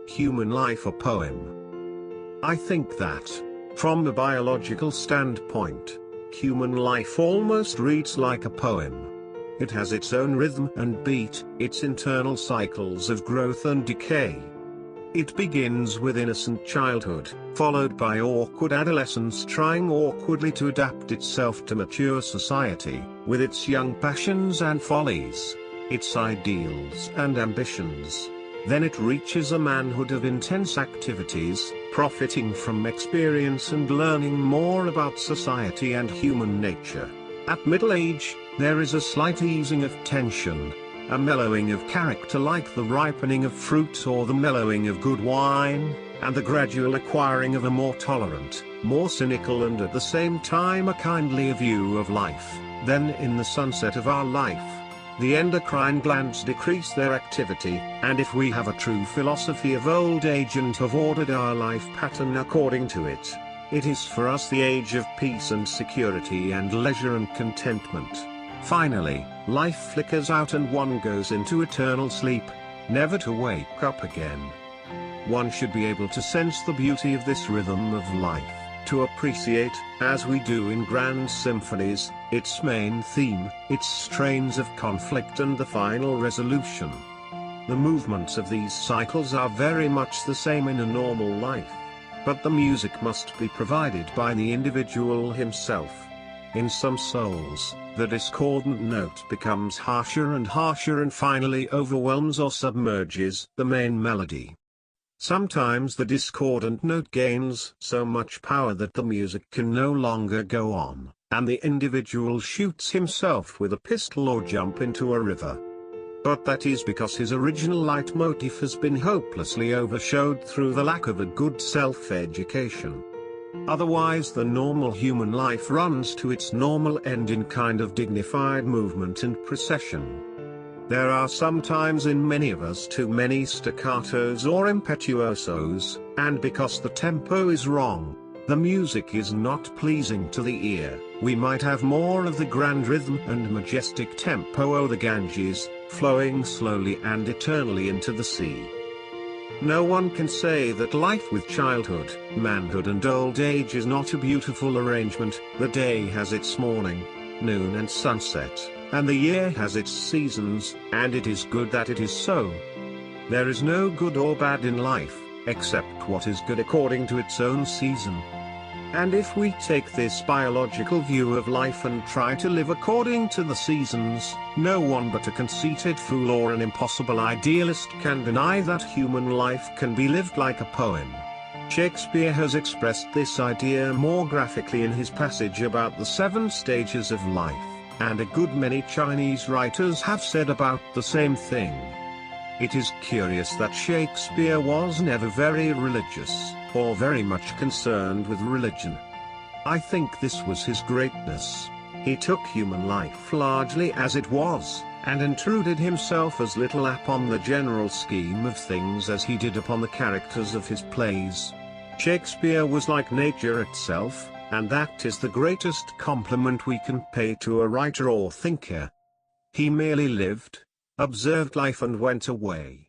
human life a poem? I think that, from a biological standpoint, human life almost reads like a poem. It has its own rhythm and beat, its internal cycles of growth and decay. It begins with innocent childhood, followed by awkward adolescence trying awkwardly to adapt itself to mature society, with its young passions and follies, its ideals and ambitions. Then it reaches a manhood of intense activities, profiting from experience and learning more about society and human nature. At middle age, there is a slight easing of tension, a mellowing of character like the ripening of fruit or the mellowing of good wine, and the gradual acquiring of a more tolerant, more cynical and at the same time a kindlier view of life. Then in the sunset of our life, the endocrine glands decrease their activity, and if we have a true philosophy of old age and have ordered our life pattern according to it, it is for us the age of peace and security and leisure and contentment. Finally, life flickers out and one goes into eternal sleep, never to wake up again. One should be able to sense the beauty of this rhythm of life, to appreciate, as we do in grand symphonies, its main theme, its strains of conflict and the final resolution. The movements of these cycles are very much the same in a normal life, but the music must be provided by the individual himself. In some souls, the discordant note becomes harsher and finally overwhelms or submerges the main melody. Sometimes the discordant note gains so much power that the music can no longer go on, and the individual shoots himself with a pistol or jump into a river. But that is because his original leitmotif has been hopelessly overshadowed through the lack of a good self-education. Otherwise the normal human life runs to its normal end in kind of dignified movement and procession. There are sometimes in many of us too many staccatos or impetuosos, and because the tempo is wrong, the music is not pleasing to the ear. We might have more of the grand rhythm and majestic tempo o' the Ganges, flowing slowly and eternally into the sea. No one can say that life with childhood, manhood and old age is not a beautiful arrangement. The day has its morning, noon and sunset, and the year has its seasons, and it is good that it is so. There is no good or bad in life, except what is good according to its own season. And if we take this biological view of life and try to live according to the seasons, no one but a conceited fool or an impossible idealist can deny that human life can be lived like a poem. Shakespeare has expressed this idea more graphically in his passage about the 7 stages of life, and a good many Chinese writers have said about the same thing. It is curious that Shakespeare was never very religious, or very much concerned with religion. I think this was his greatness. He took human life largely as it was, and intruded himself as little upon the general scheme of things as he did upon the characters of his plays. Shakespeare was like nature itself, and that is the greatest compliment we can pay to a writer or thinker. He merely lived, observed life and went away.